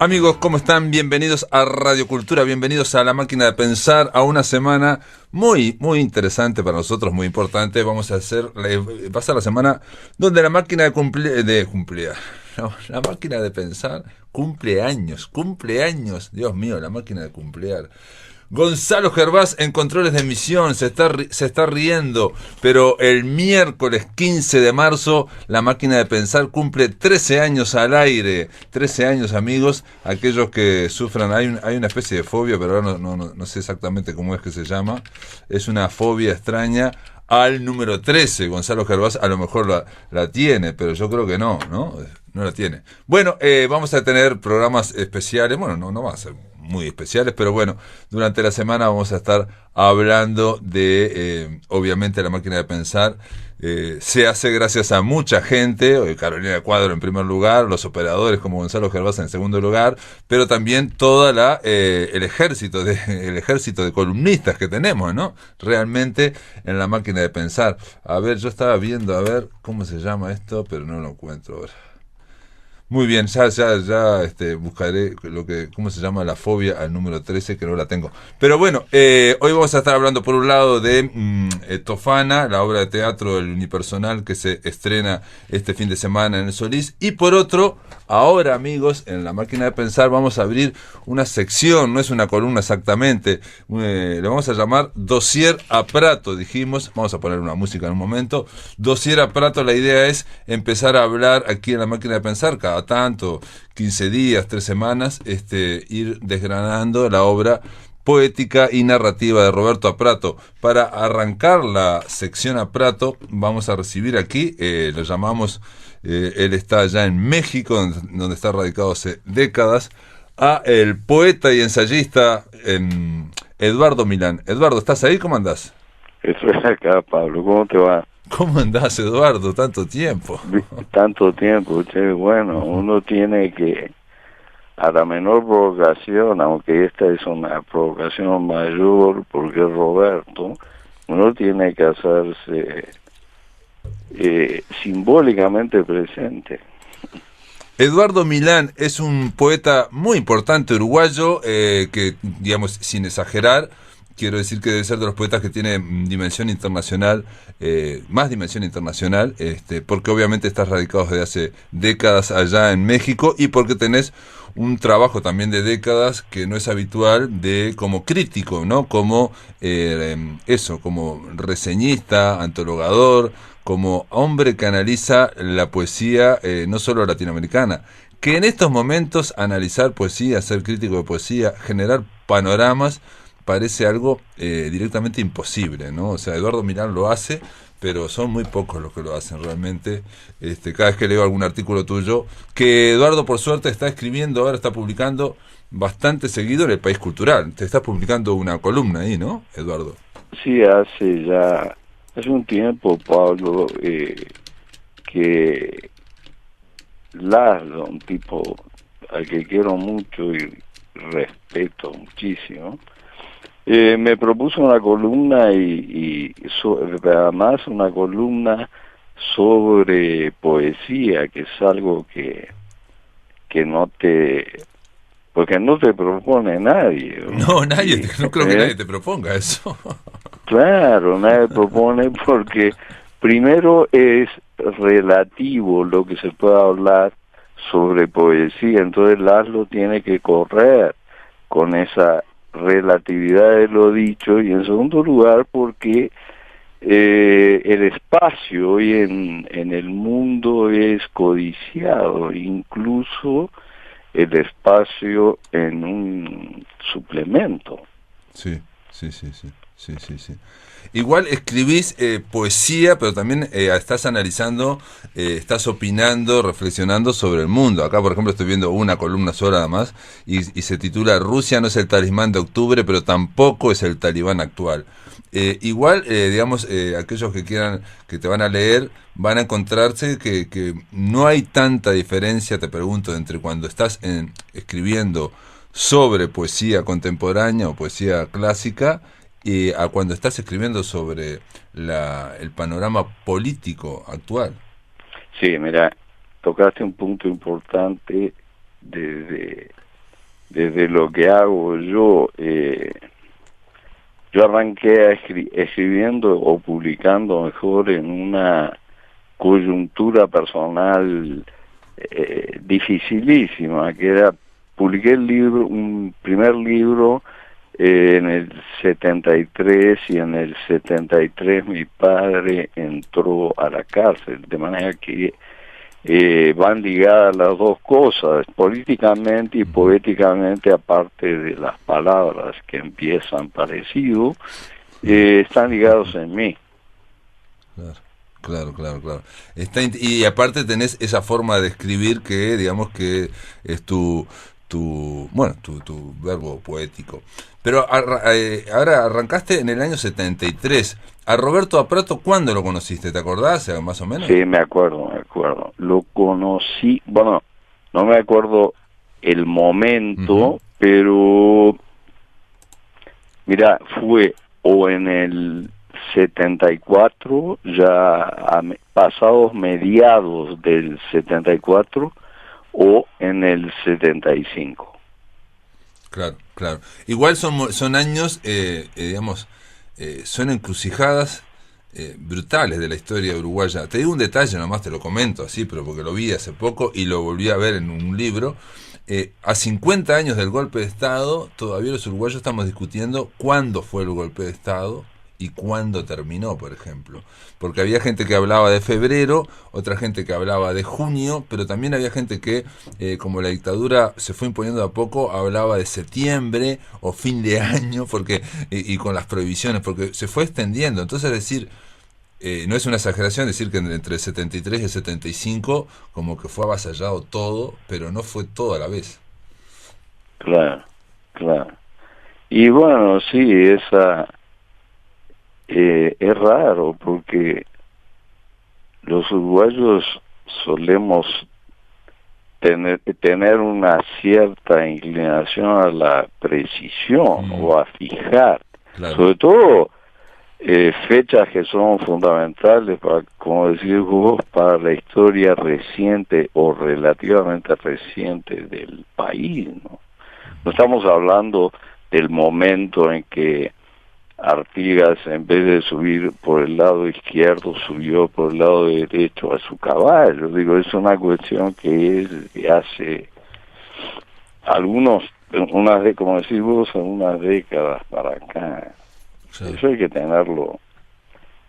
Amigos, ¿cómo están? Bienvenidos a Radio Cultura, bienvenidos a La Máquina de Pensar, a una semana muy interesante para nosotros, muy importante. Vamos a pasar la semana donde la máquina la máquina de pensar cumple años, Dios mío, la máquina de cumplear. Gonzalo Gervás en controles de emisión, se está riendo, pero el miércoles 15 de marzo la máquina de pensar cumple 13 años al aire. 13 años, amigos, aquellos que sufran, hay una especie de fobia, pero ahora no sé exactamente cómo es que se llama, es una fobia extraña al número 13. Gonzalo Gervás a lo mejor la tiene, pero yo creo que no la tiene. Bueno, vamos a tener programas especiales, bueno, no va a ser muy especiales, pero bueno, durante la semana vamos a estar hablando de, obviamente, la máquina de pensar. Se hace gracias a mucha gente, Carolina Cuadro en primer lugar, los operadores como Gonzalo Gervás en segundo lugar, pero también toda el ejército de columnistas que tenemos, ¿no? Realmente en la máquina de pensar. A ver, yo estaba viendo, a ver cómo se llama esto, pero no lo encuentro ahora. Muy bien, ya buscaré cómo se llama la fobia al número 13, que no la tengo. Pero bueno, hoy vamos a estar hablando por un lado de Tofana, la obra de teatro del unipersonal que se estrena este fin de semana en el Solís. Y por otro, ahora, amigos, en La Máquina de Pensar vamos a abrir una sección, no es una columna exactamente, le vamos a llamar Dossier a Prato, dijimos, vamos a poner una música en un momento. Dossier a Prato, la idea es empezar a hablar aquí en La Máquina de Pensar, cada tanto, 15 días, 3 semanas, ir desgranando la obra poética y narrativa de Roberto Aprato. Para arrancar la sección Aprato, vamos a recibir aquí, lo llamamos, él está allá en México, donde está radicado hace décadas, a el poeta y ensayista Eduardo Milán. Eduardo, ¿estás ahí? ¿Cómo andás? Estoy acá, Pablo. ¿Cómo te va? ¿Cómo andás, Eduardo? Tanto tiempo. Tanto tiempo, che. Bueno, uno tiene que, a la menor provocación, aunque esta es una provocación mayor porque es Roberto, uno tiene que hacerse simbólicamente presente. Eduardo Milán es un poeta muy importante uruguayo, que, digamos, sin exagerar, quiero decir que debe ser de los poetas que tiene dimensión internacional, más dimensión internacional, porque obviamente estás radicado desde hace décadas allá en México y porque tenés un trabajo también de décadas que no es habitual como crítico, ¿no? Como como reseñista, antologador, como hombre que analiza la poesía no solo latinoamericana, que en estos momentos analizar poesía, ser crítico de poesía, generar panoramas, parece algo directamente imposible, ¿no? O sea, Eduardo Milán lo hace, pero son muy pocos los que lo hacen realmente. Cada vez que leo algún artículo tuyo, que Eduardo por suerte está escribiendo, ahora está publicando bastante seguido en El País Cultural. Te estás publicando una columna ahí, ¿no, Eduardo? Sí, hace un tiempo, Pablo, que Laszlo, un tipo al que quiero mucho y respeto muchísimo, me propuso una columna además una columna sobre poesía, que es algo que porque no te propone nadie, ¿no? No creo que nadie te proponga eso. Claro, nadie propone porque primero es relativo lo que se puede hablar sobre poesía, entonces Laszlo tiene que correr con esa relatividad de lo dicho, y en segundo lugar porque el espacio hoy en el mundo es codiciado, incluso el espacio en un suplemento. Sí. Igual escribís poesía, pero también estás analizando, estás opinando, reflexionando sobre el mundo. Acá, por ejemplo, estoy viendo una columna sola nada más y se titula Rusia no es el talismán de octubre, pero tampoco es el talibán actual. Igual, digamos, aquellos que quieran, que te van a leer, van a encontrarse que no hay tanta diferencia, te pregunto, entre cuando estás escribiendo sobre poesía contemporánea o poesía clásica y a cuando estás escribiendo sobre el panorama político actual. Sí, mira, tocaste un punto importante desde desde lo que hago yo, yo arranqué escribiendo o publicando mejor en una coyuntura personal dificilísima, que era, publiqué un primer libro en el 73, y en el 73 mi padre entró a la cárcel, de manera que van ligadas las dos cosas, políticamente y poéticamente, aparte de las palabras que empiezan parecido, están ligados en mí. Claro. Y aparte tenés esa forma de escribir que, digamos que es tu verbo poético. Pero ahora arrancaste en el año 73. A Roberto Aprato, ¿cuándo lo conociste? ¿Te acordás, más o menos? Sí, me acuerdo. Lo conocí, bueno, no me acuerdo el momento, pero mira, fue o en el 74, ya pasados mediados del 74, o en el 75. Claro. Igual son años, digamos, son encrucijadas brutales de la historia uruguaya. Te digo un detalle, nomás te lo comento así, pero porque lo vi hace poco y lo volví a ver en un libro. A 50 años del golpe de Estado, todavía los uruguayos estamos discutiendo cuándo fue el golpe de Estado y cuándo terminó, por ejemplo. Porque había gente que hablaba de febrero, otra gente que hablaba de junio, pero también había gente que, como la dictadura se fue imponiendo de a poco, hablaba de septiembre o fin de año, porque y con las prohibiciones, porque se fue extendiendo. Entonces, es decir, no es una exageración decir que entre el 73 y el 75 como que fue avasallado todo, pero no fue todo a la vez. Claro. Y bueno, sí, es raro porque los uruguayos solemos tener una cierta inclinación a la precisión o a fijar, sobre todo fechas que son fundamentales para, como decís vos, para la historia reciente o relativamente reciente del país, ¿no? No estamos hablando del momento en que Artigas, en vez de subir por el lado izquierdo, subió por el lado derecho a su caballo. Digo, es una cuestión que es de hace como decís vos, unas décadas para acá. Sí. Eso hay que tenerlo.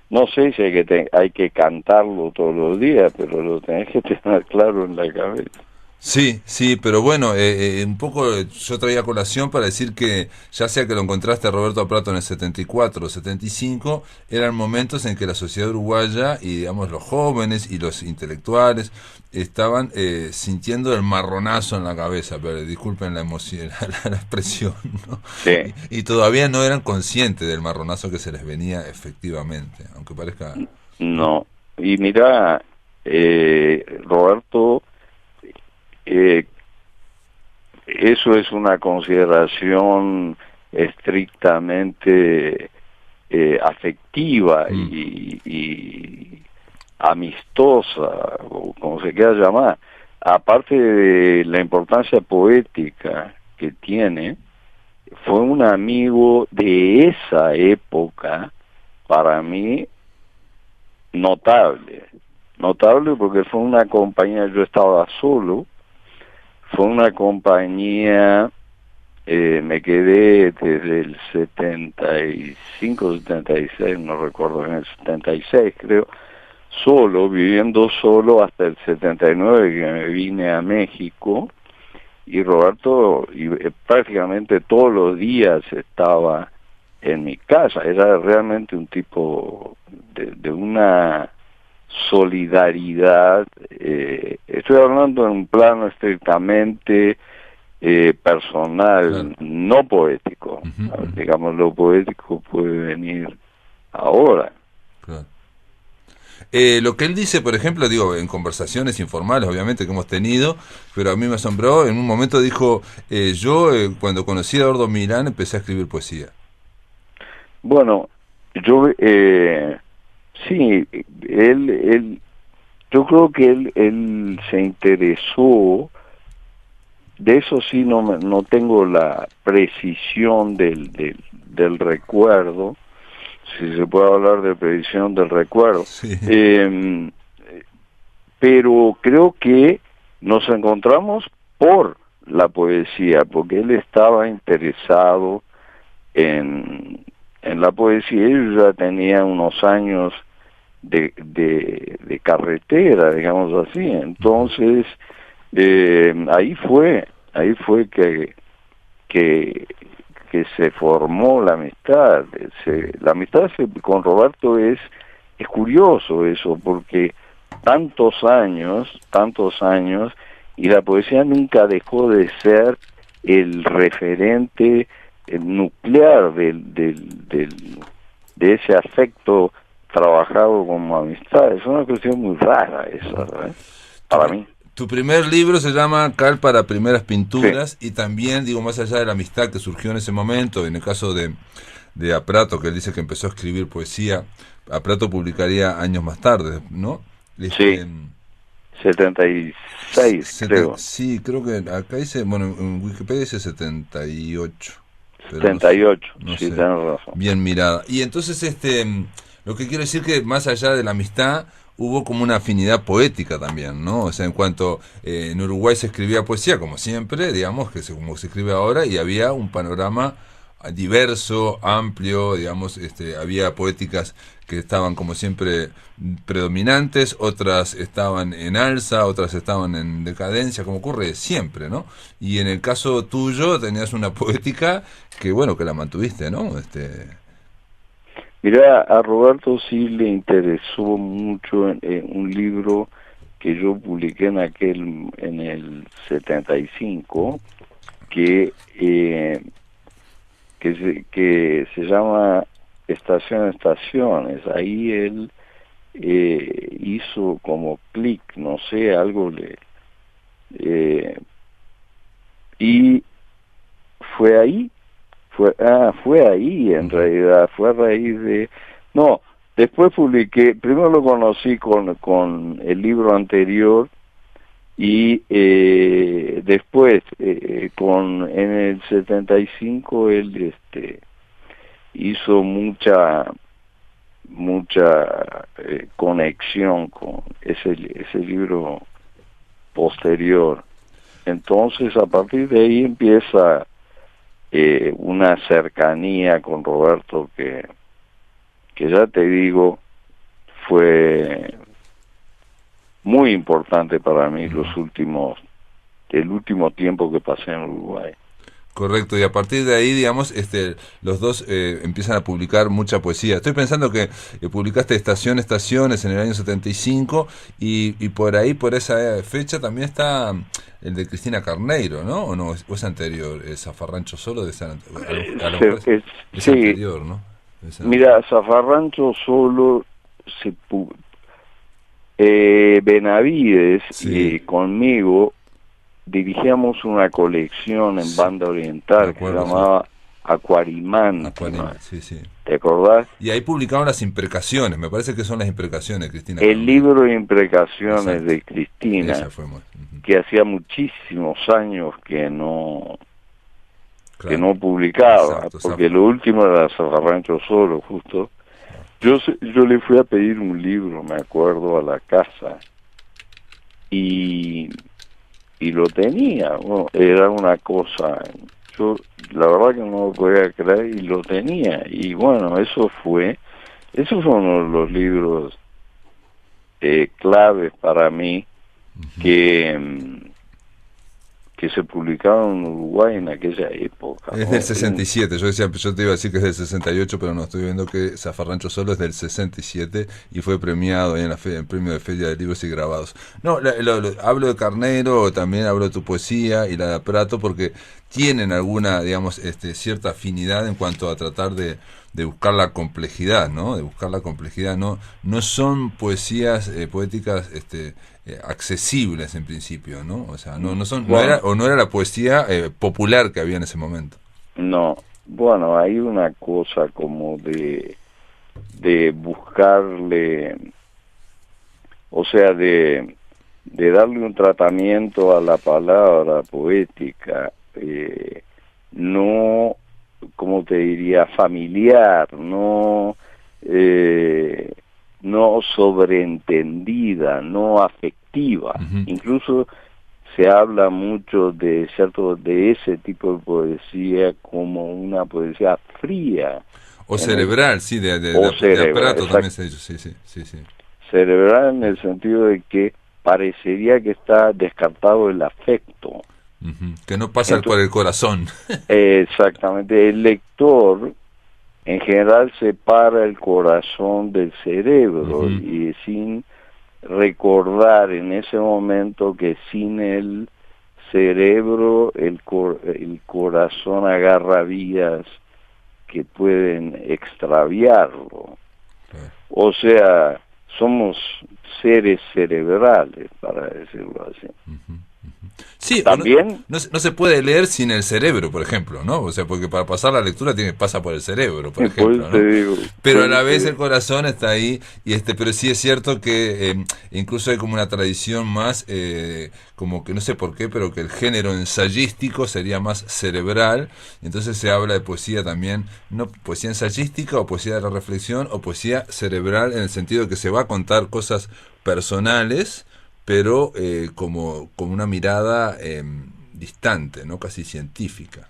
No sé si hay que cantarlo todos los días, pero lo tenés que tener claro en la cabeza. Sí, pero bueno, un poco yo traía colación para decir que ya sea que lo encontraste a Roberto Aprato en el 74 o 75, eran momentos en que la sociedad uruguaya y, digamos, los jóvenes y los intelectuales estaban sintiendo el marronazo en la cabeza, pero disculpen la emoción, la expresión, ¿no? Sí. Y todavía no eran conscientes del marronazo que se les venía efectivamente, aunque parezca... No, y mira, Roberto... eso es una consideración estrictamente afectiva y amistosa, o como se quiera llamar, aparte de la importancia poética que tiene. Fue un amigo de esa época, para mí, notable porque fue una compañía, yo estaba solo, fue una compañía, me quedé desde el 75, 76, no recuerdo, en el 76 creo, viviendo solo hasta el 79 que me vine a México, y Roberto prácticamente todos los días estaba en mi casa. Era realmente un tipo de una solidaridad, estoy hablando en un plano estrictamente personal, claro, no poético. Digamos, lo poético puede venir ahora. Claro. Lo que él dice, por ejemplo, digo, en conversaciones informales, obviamente, que hemos tenido, pero a mí me asombró, en un momento dijo, yo cuando conocí a Eduardo Milán empecé a escribir poesía. Bueno, yo, sí, yo creo que él se interesó de eso sí no tengo la precisión del recuerdo, si se puede hablar de precisión del recuerdo. Sí. Pero creo que nos encontramos por la poesía, porque él estaba interesado en la poesía. Yo ya tenía unos años de carretera, digamos así. Entonces, ahí fue que se formó la amistad. La amistad con Roberto es curioso eso, porque tantos años, y la poesía nunca dejó de ser el referente nuclear de ese afecto trabajado como amistad. Es una cuestión muy rara esa, ¿verdad? Para mí. Tu primer libro se llama Cal para primeras pinturas, sí. Y también, digo, más allá de la amistad que surgió en ese momento, en el caso de Aprato, que él dice que empezó a escribir poesía, Aprato publicaría años más tarde, ¿no? Sí, 76, creo. Sí, creo que acá dice, bueno, en Wikipedia dice 78. 78, no sí, sé, tenés razón. Bien mirada. Y entonces, lo que quiero decir que más allá de la amistad, hubo como una afinidad poética también, ¿no? O sea, en cuanto en Uruguay se escribía poesía, como siempre, digamos, como se escribe ahora, y había un panorama diverso, amplio, digamos, había poéticas que estaban como siempre predominantes, otras estaban en alza, otras estaban en decadencia, como ocurre siempre, ¿no? Y en el caso tuyo tenías una poética que, bueno, que la mantuviste, ¿no? Mirá, a Roberto sí le interesó mucho un libro que yo publiqué en el 75, que se llama Estaciones. Ahí él hizo como clic, no sé, algo y fue ahí. Fue ahí en realidad, fue a raíz no, después publiqué, primero lo conocí con el libro anterior, y después en el 75 él hizo mucha conexión con ese libro posterior. Entonces a partir de ahí empieza una cercanía con Roberto que ya te digo fue muy importante para mí el último tiempo que pasé en Uruguay. Correcto, y a partir de ahí, digamos, los dos empiezan a publicar mucha poesía. Estoy pensando que publicaste Estaciones en el año 75 y por ahí, por esa fecha, también está el de Cristina Carneiro, ¿no? ¿O no? ¿O es anterior? ¿Zafarrancho Solo? Es Sí, anterior, ¿no? Mira, Zafarrancho Solo Benavides, sí, conmigo dirigíamos una colección en Banda Oriental que se llamaba Acuarimán. Sí. ¿Te acordás? Y ahí publicaron las imprecaciones, me parece que son las imprecaciones, Cristina. El libro de imprecaciones. Exacto. De Cristina, que hacía muchísimos años que no publicaba. Exacto, porque lo último era Zafarrancho Solo, justo. Yo le fui a pedir un libro, me acuerdo, a la casa, y lo tenía, ¿no? Era una cosa, yo la verdad que no lo podía creer, y lo tenía, y bueno, esos fueron uno de los libros claves para mí, que se publicaron en Uruguay en aquella época. Es del 67, yo te iba a decir que es del 68, pero no, estoy viendo que Zafarrancho Solo es del 67 y fue premiado en el premio de Feria de Libros y Grabados. No, hablo de Carneiro, también hablo de tu poesía y la de Aprato, porque tienen alguna, digamos, cierta afinidad en cuanto a tratar de buscar la complejidad, ¿no? De buscar la complejidad, no son poesías poéticas accesibles en principio, ¿no? O sea, no era la poesía popular que había en ese momento. No, bueno, hay una cosa como de buscarle, o sea, de de darle un tratamiento a la palabra poética, no, como te diría, familiar, no sobreentendida, no afectiva. Ujú. Incluso se habla mucho de ese tipo de poesía como una poesía fría, O cerebral, sí, o de cerebral, aparato también se ha dicho, sí, sí, sí, sí. cerebral en el sentido de que parecería que está descartado el afecto. Ujú. Que no pasa por Entonces, el corazón. exactamente, el lector en general separa el corazón del cerebro Ujú. y sin recordar en ese momento que sin el cerebro el corazón agarra vías que pueden extraviarlo. Claro. O sea, somos seres cerebrales, para decirlo así. Ujú, ujú. Sí, o no, También, no se puede leer sin el cerebro, por ejemplo, ¿no? O sea, porque para pasar la lectura pasa por el cerebro, por por ejemplo, eso te ¿no? digo, Pero a por la eso te vez el digo, corazón está ahí, pero sí es cierto que incluso hay como una tradición más, como que no sé por qué, pero que el género ensayístico sería más cerebral, entonces se habla de poesía también, no poesía ensayística o poesía de la reflexión o poesía cerebral en el sentido de que se va a contar cosas personales, pero como una mirada distante, ¿no? Casi científica.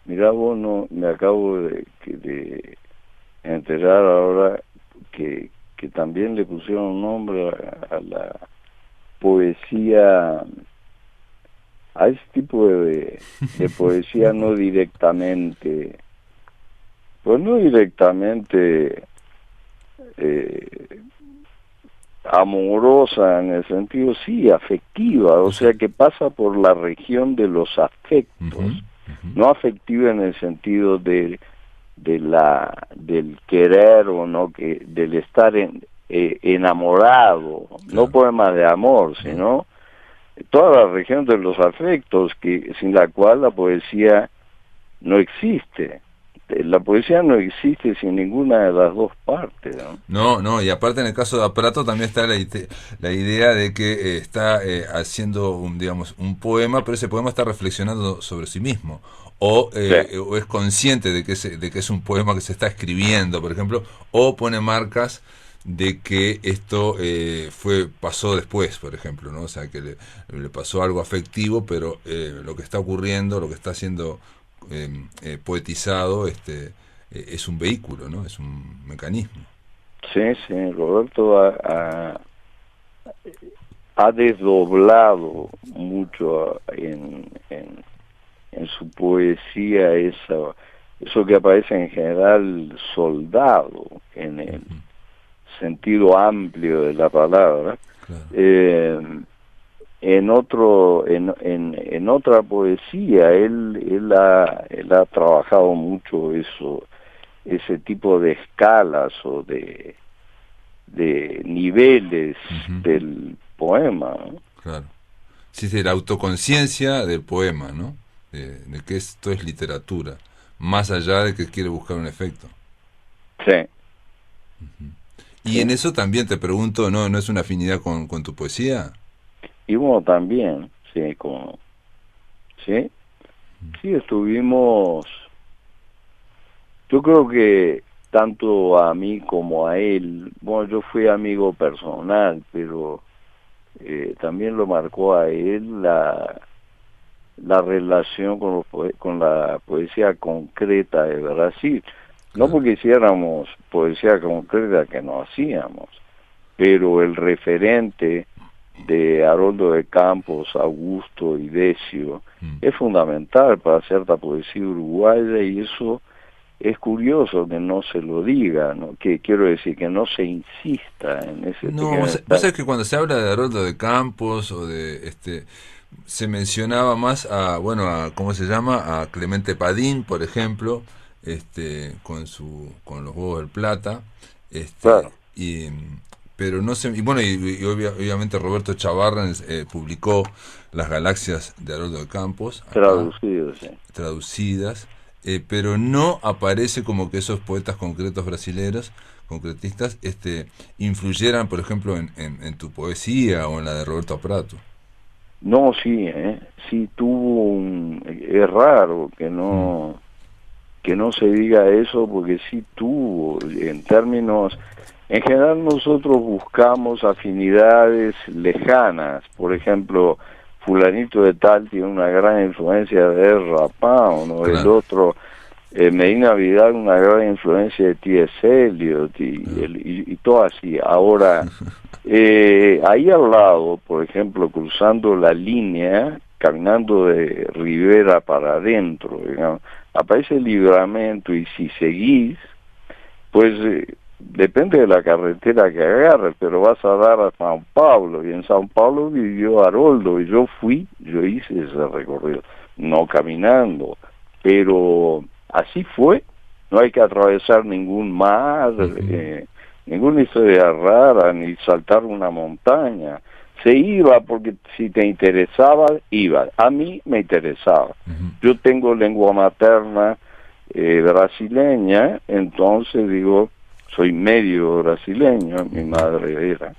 mirá vos, no, me acabo de enterar ahora que también le pusieron nombre a la poesía, a ese tipo de poesía no directamente, pues no directamente eh, amorosa en el sentido, sí, afectiva, o O sea, sea que pasa por la región de los afectos, ujú, ujú, no afectiva en el sentido del querer o no, que del estar enamorado, no claro. poemas de amor, sino toda la región de los afectos, que sin la cual la poesía no existe. La poesía no existe sin ninguna de las dos partes, ¿no? No, no, y aparte en el caso de Aprato también está la idea de que está haciendo digamos, un poema, pero ese poema está reflexionando sobre sí mismo. Sí, O es consciente de que es un poema que se está escribiendo, por ejemplo, o pone marcas de que esto pasó después, por ejemplo, ¿no? O sea, que le pasó algo afectivo, pero lo que está ocurriendo, lo que está siendo poetizado, es un vehículo, ¿no? Es un mecanismo. sí, sí, Roberto ha desdoblado mucho en su poesía eso que aparece en general soldado, en el Ujú, sentido amplio de la palabra, claro. eh, en otra poesía él ha trabajado mucho ese tipo de escalas o de niveles Ujú, del poema, ¿no? claro. Sí, sí, la autoconciencia del poema, ¿no? De que esto es literatura, más allá de que quiere buscar un efecto. Sí, Y en sí. eso también te pregunto, ¿no, no es una afinidad con tu poesía? Y bueno, también, sí, sí, sí estuvimos, yo creo que tanto a mí como a él, bueno, yo fui amigo personal, pero también lo marcó a él la relación con la poesía concreta de Brasil. No Claro. porque hiciéramos poesía concreta, que no hacíamos, pero el referente de Haroldo de Campos, Augusto y Decio Mm. es fundamental para cierta poesía uruguaya, y eso es curioso que no se lo diga, ¿no? Que quiero decir que no se insista en ese No, pequeño vos detalle. sabés que cuando se habla de Haroldo de Campos o de se mencionaba más a, bueno, a, ¿cómo se llama? A Clemente Padín, por ejemplo, con los huevos del plata, Claro, y pero no sé, y bueno, obviamente Roberto Chavarra publicó Las galaxias de Haroldo de Campos acá, traducido, sí. traducidas, pero no aparece como que esos poetas concretos brasileros, concretistas, influyeran, por ejemplo, en tu poesía o en la de Roberto Prato. No, sí, sí es raro que no se diga eso, porque sí tuvo, en general nosotros buscamos afinidades lejanas. Por ejemplo, fulanito de tal tiene una gran influencia de Ezra Pound, o el Claro. otro, Medina Vidal, una gran influencia de T.S. Eliot, y todo así. Ahora, ahí al lado, por ejemplo, cruzando la línea, caminando de Rivera para adentro, digamos, aparece Libramento, y si seguís, pues depende de la carretera que agarres, pero vas a dar a San Pablo, y en San Pablo vivió Haroldo, y yo hice ese recorrido, no caminando, pero así fue. No hay que atravesar ningún mar, ninguna historia rara, ni saltar una montaña. Se iba porque si te interesaba, iba. A mí me interesaba. Yo tengo lengua materna brasileña, entonces digo, soy medio brasileño, mi madre era.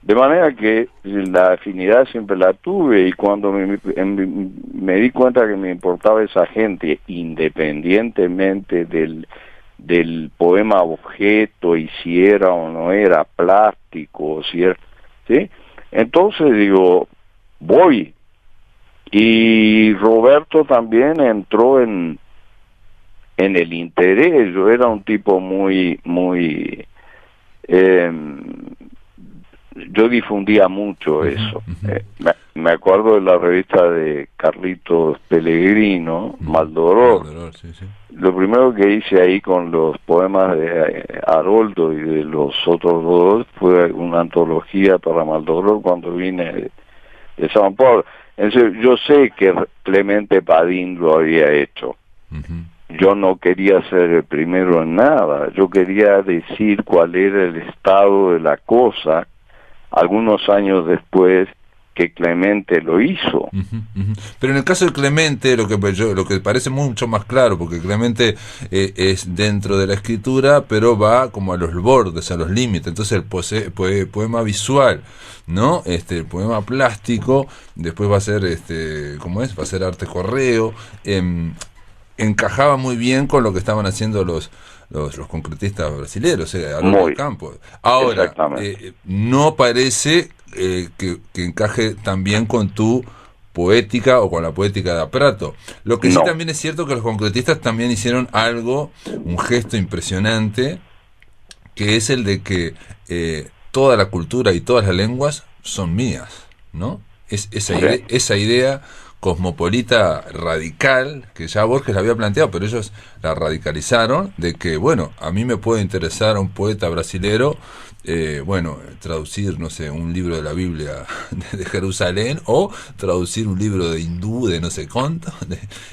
De manera que la afinidad siempre la tuve, y cuando me di cuenta que me importaba esa gente, independientemente del poema objeto, y si era o no era plástico, si era, ¿sí? Entonces digo, voy. Y Roberto también entró en el interés. Yo era un tipo muy yo difundía mucho eso. Me acuerdo de la revista de Carlitos Pellegrino, Maldoror. Sí, sí. Lo primero que hice ahí con los poemas de Haroldo y de los otros dos fue una antología para Maldoror cuando vine de San Paulo. Entonces, yo sé que Clemente Padín lo había hecho. Yo no quería ser el primero en nada, yo quería decir cuál era el estado de la cosa algunos años después que Clemente lo hizo. Pero en el caso de Clemente, lo que parece mucho más claro, porque Clemente es dentro de la escritura, pero va como a los bordes, a los límites. Entonces el poema visual, ¿no? El poema plástico, después va a ser, ¿cómo es? Va a ser arte correo. Encajaba muy bien con lo que estaban haciendo los concretistas brasileños, Haroldo del Campo. Ahora, no parece que encaje tan bien con tu poética o con la poética de Prato. Lo que sí también es cierto que los concretistas también hicieron algo, un gesto impresionante, que es el de que toda la cultura y todas las lenguas son mías, ¿no? Esa idea cosmopolita radical, que ya Borges la había planteado, pero ellos la radicalizaron, de que, bueno, a mí me puede interesar a un poeta brasilero, traducir, no sé, un libro de la Biblia de Jerusalén, o traducir un libro de hindú, de no sé cuánto.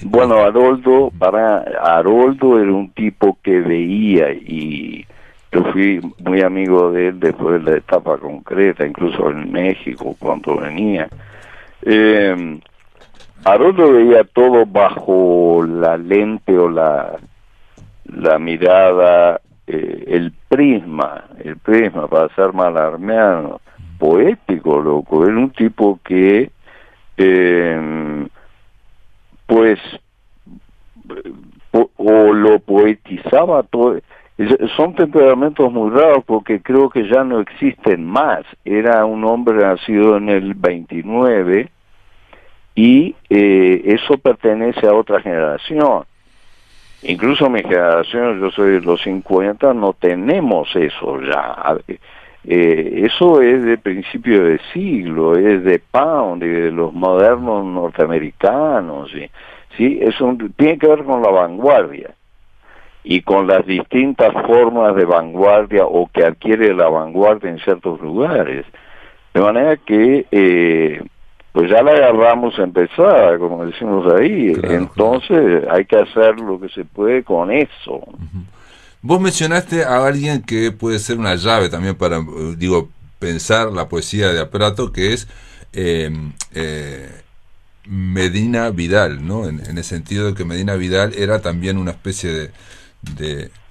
Bueno, Haroldo era un tipo que veía, y yo fui muy amigo de él después de la etapa concreta, incluso en México, cuando venía. Haroldo veía todo bajo la lente o la mirada, el prisma, para ser malarmeano, poético, loco. Era un tipo que, o lo poetizaba todo. Son temperamentos muy raros, porque creo que ya no existen más. Era un hombre nacido en el 29, y eso pertenece a otra generación. Incluso mi generación, yo soy de los 50, no tenemos eso ya. Eso es de principio de siglo, es de Pound y de los modernos norteamericanos, ¿sí? Eso tiene que ver con la vanguardia y con las distintas formas de vanguardia, o que adquiere la vanguardia en ciertos lugares. De manera que pues ya la agarramos empezada, como decimos ahí. Claro, entonces hay que hacer lo que se puede con eso. Vos mencionaste a alguien que puede ser una llave también para, pensar la poesía de Prato, que es Medina Vidal, ¿no? En el sentido de que Medina Vidal era también una especie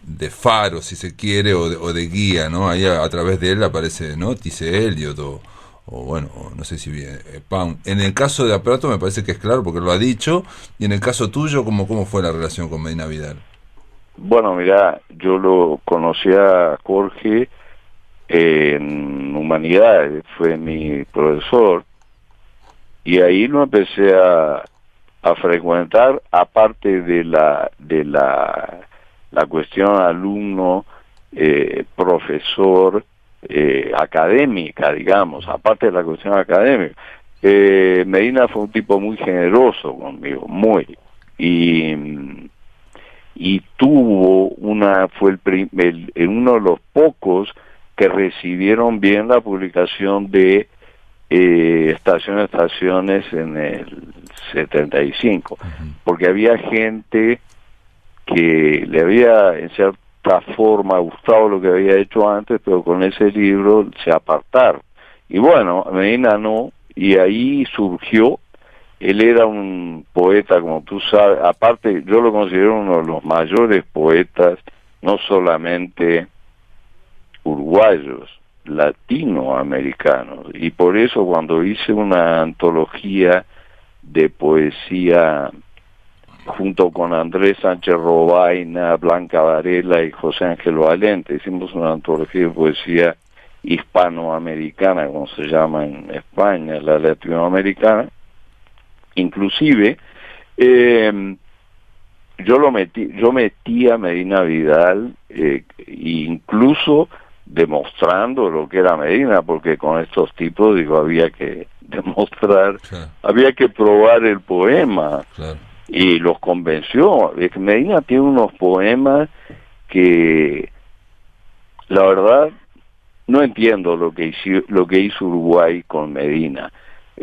de faro, si se quiere, o de guía, ¿no? Ahí a través de él aparece, ¿no? T.C. Eliot o bueno, no sé si bien, Pound. En el caso de Aparato me parece que es claro porque lo ha dicho, y en el caso tuyo, ¿cómo fue la relación con Medina Vidal? Bueno, mira, yo lo conocí a Jorge en Humanidades, fue mi profesor, y ahí lo empecé a frecuentar, aparte de la cuestión alumno, profesor, académica, digamos, aparte de la cuestión académica. Medina fue un tipo muy generoso conmigo, muy, y tuvo fue uno de los pocos que recibieron bien la publicación de Estaciones en el 75, porque había gente que le había en cierta forma gustado lo que había hecho antes, pero con ese libro se apartaron. Y bueno, Medina no, y ahí surgió. Él era un poeta, como tú sabes, aparte yo lo considero uno de los mayores poetas, no solamente uruguayos, latinoamericanos, y por eso cuando hice una antología de poesía junto con Andrés Sánchez Robaina, Blanca Varela y José Ángel Valente, hicimos una antología de poesía hispanoamericana, como se llama en España, la latinoamericana. Inclusive yo metí a Medina Vidal, incluso demostrando lo que era Medina, porque con estos tipos, digo, había que demostrar, claro, había que probar el poema, claro, y los convenció. Medina tiene unos poemas que, la verdad, no entiendo lo que hizo Uruguay con Medina.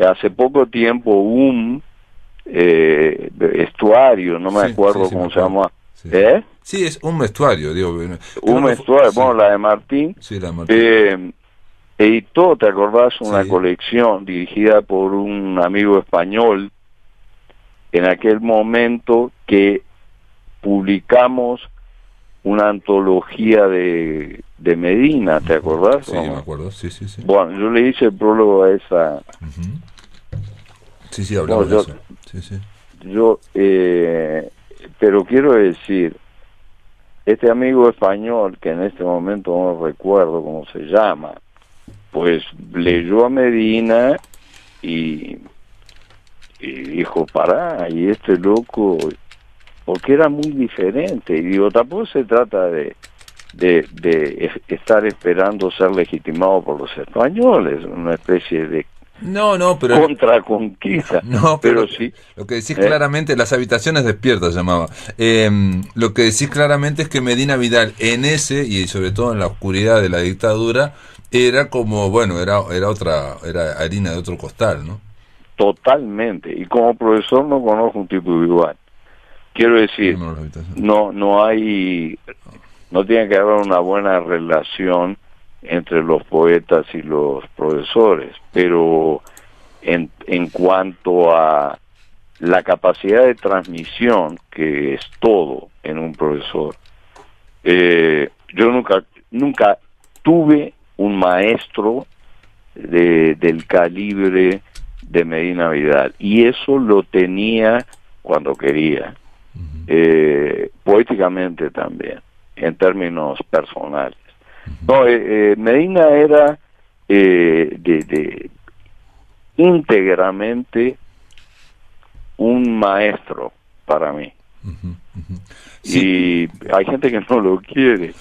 Hace poco tiempo un estuario, no me acuerdo cómo se llama. Sí. Sí, es un vestuario, digo. Un vestuario, bueno, la de Martín. Sí, la de Martín. Editó, ¿te acordás? Una colección dirigida por un amigo español en aquel momento que publicamos una antología de Medina, ¿te acordás? Sí, me acuerdo, sí. Bueno, yo le hice el prólogo a esa. Sí, hablamos de eso. Sí. Pero quiero decir, este amigo español, que en este momento no recuerdo cómo se llama, pues leyó a Medina y dijo, pará, y este loco, porque era muy diferente, y digo, tampoco se trata de estar esperando ser legitimado por los españoles, una especie de pero contraconquista. Pero sí. Lo que decís claramente, las habitaciones despiertas llamaba. Lo que decís claramente es que Medina Vidal en ese, y sobre todo en la oscuridad de la dictadura, era como, bueno, era harina de otro costal, ¿no? Totalmente. Y como profesor no conozco un tipo igual. Quiero decir, no tiene que haber una buena relación entre los poetas y los profesores, pero en cuanto a la capacidad de transmisión, que es todo en un profesor, yo nunca tuve un maestro del calibre de Medina Vidal, y eso lo tenía cuando quería, poéticamente también, en términos personales. No, Medina era íntegramente un maestro para mí. Sí. Y hay gente que no lo quiere,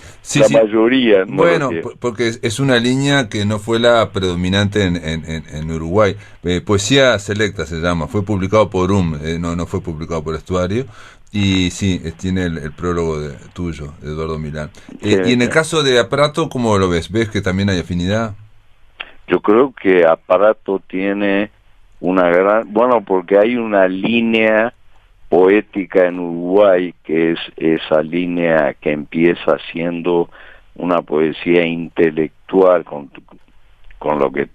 mayoría no lo quiere. Porque es una línea que no fue la predominante en Uruguay. Poesía Selecta se llama, fue publicado por no fue publicado por Estuario. Y sí, tiene el prólogo tuyo, de Eduardo Milán. Y en el caso de Aparato, ¿cómo lo ves? ¿Ves que también hay afinidad? Yo creo que Aparato tiene una gran... Bueno, porque hay una línea poética en Uruguay que es esa línea que empieza siendo una poesía intelectual con lo que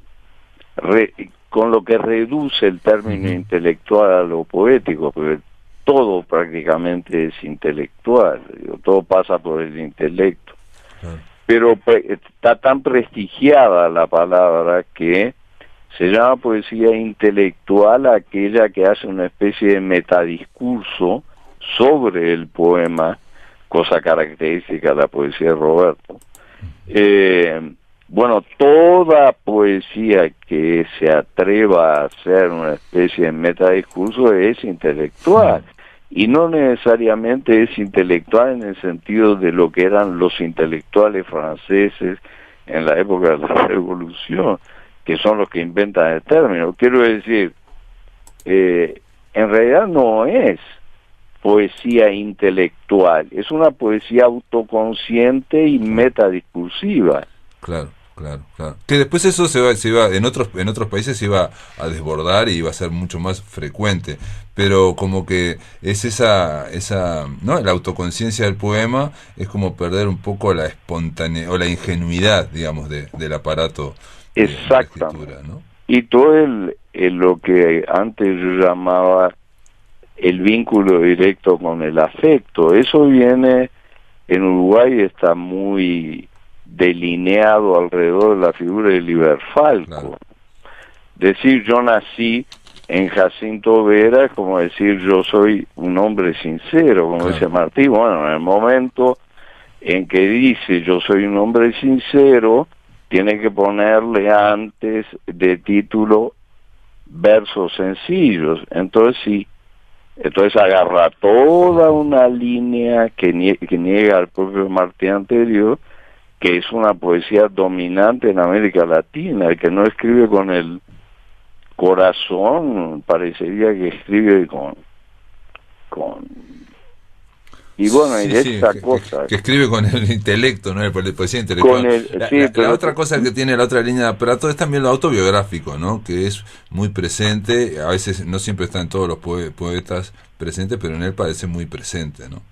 reduce el término intelectual a lo poético, porque todo prácticamente es intelectual, digo, todo pasa por el intelecto. Pero está tan prestigiada la palabra que se llama poesía intelectual aquella que hace una especie de metadiscurso sobre el poema, cosa característica de la poesía de Roberto. Bueno, toda poesía que se atreva a hacer una especie de metadiscurso es intelectual, y no necesariamente es intelectual en el sentido de lo que eran los intelectuales franceses en la época de la Revolución, que son los que inventan el término. Quiero decir, en realidad no es poesía intelectual, es una poesía autoconsciente y metadiscursiva. Claro. Que después eso se iba en otros países se iba a desbordar y iba a ser mucho más frecuente, pero como que es esa ¿no? La autoconciencia del poema es como perder un poco la espontaneidad o la ingenuidad, digamos, del aparato de la escritura, ¿no? Y todo lo que antes yo llamaba el vínculo directo con el afecto, eso viene en Uruguay, está muy delineado alrededor de la figura de Liberfalco. Claro. Decir yo nací en Jacinto Vera es como decir yo soy un hombre sincero, como dice Martí. Bueno, en el momento en que dice yo soy un hombre sincero, tiene que ponerle antes de título versos sencillos. Entonces sí, entonces agarra toda una línea que niega al propio Martí anterior, que es una poesía dominante en América Latina. El que no escribe con el corazón parecería que escribe con y bueno, y esta cosa que escribe con el intelecto, ¿no? La poesía intelectual. La otra cosa que tiene la otra línea de Prato es también lo autobiográfico, ¿no? Que es muy presente, a veces no siempre está en todos los poetas presentes, pero en él parece muy presente, ¿no?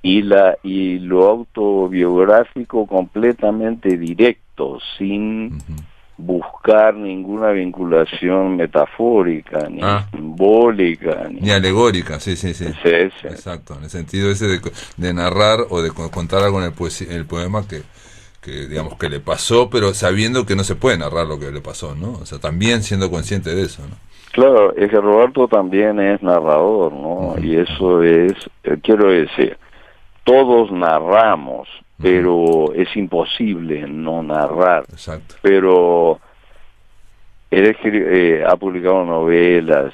Y lo autobiográfico completamente directo, sin buscar ninguna vinculación metafórica, ni simbólica, ni alegórica, sí. Exacto, en el sentido ese de narrar o de contar algo en el poema que digamos que le pasó, pero sabiendo que no se puede narrar lo que le pasó, ¿no? O sea, también siendo consciente de eso, ¿no? Claro, es que Roberto también es narrador, ¿no? Y eso es, quiero decir, todos narramos, pero es imposible no narrar. Exacto. Pero él ha publicado novelas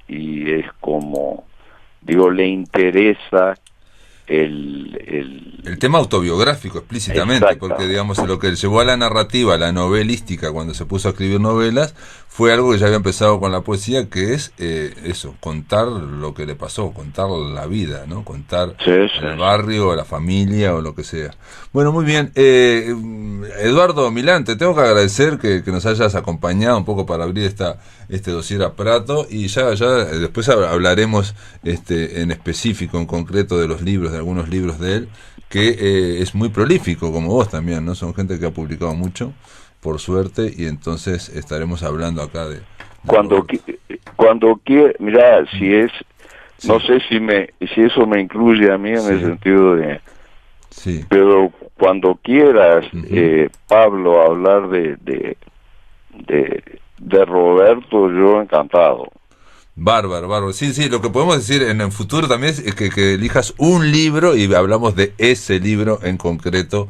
y es como, digo, le interesa el tema autobiográfico explícitamente, porque digamos lo que llevó a la narrativa, la novelística, cuando se puso a escribir novelas, fue algo que ya había empezado con la poesía, que es eso, contar lo que le pasó, contar la vida, ¿no? Contar el barrio, la familia o lo que sea. Bueno, muy bien. Eduardo Milán, te tengo que agradecer que nos hayas acompañado un poco para abrir este dossier a Prato, y ya después hablaremos en específico, en concreto, de los libros, de algunos libros de él, que es muy prolífico, como vos también, ¿no? Son gente que ha publicado mucho, por suerte, y entonces estaremos hablando acá de cuando quiera, mirá, no sé si eso me incluye a mí en el sentido de pero cuando quieras, Pablo, hablar de Roberto, yo encantado. Bárbaro. Sí, lo que podemos decir en el futuro también es que elijas un libro y hablamos de ese libro en concreto,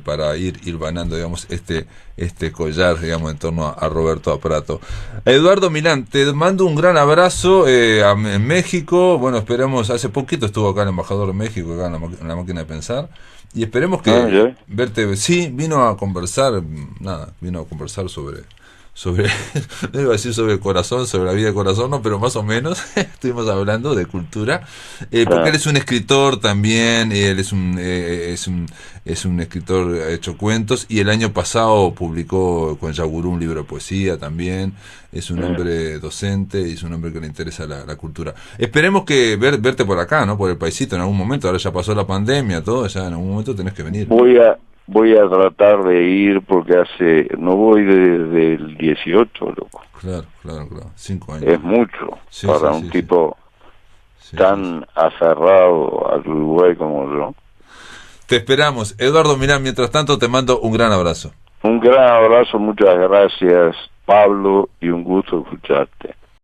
para ir hilvanando, digamos, este collar, digamos, en torno a Roberto Prato. Eduardo Milán, te mando un gran abrazo en México. Bueno, esperemos, hace poquito estuvo acá el embajador de México, acá en la máquina de pensar, y esperemos que verte. Sí, vino a conversar sobre no iba a decir sobre el corazón, sobre la vida del corazón, no, pero más o menos estuvimos hablando de cultura, porque él es un escritor también, él es un escritor, ha hecho cuentos, y el año pasado publicó con Yagurú un libro de poesía también. Es un hombre docente y es un hombre que le interesa la cultura. Esperemos que verte por acá, ¿no? Por el paisito en algún momento. Ahora ya pasó la pandemia, todo, ya en algún momento tenés que venir. voy a tratar de ir porque no voy desde el 18, loco. Claro, claro, claro. 5 años. Es mucho Sí, para sí, un sí, tipo sí. tan aferrado al Uruguay como yo. Te esperamos. Eduardo, mirá, mientras tanto te mando un gran abrazo. Un gran abrazo, muchas gracias, Pablo, y un gusto escucharte.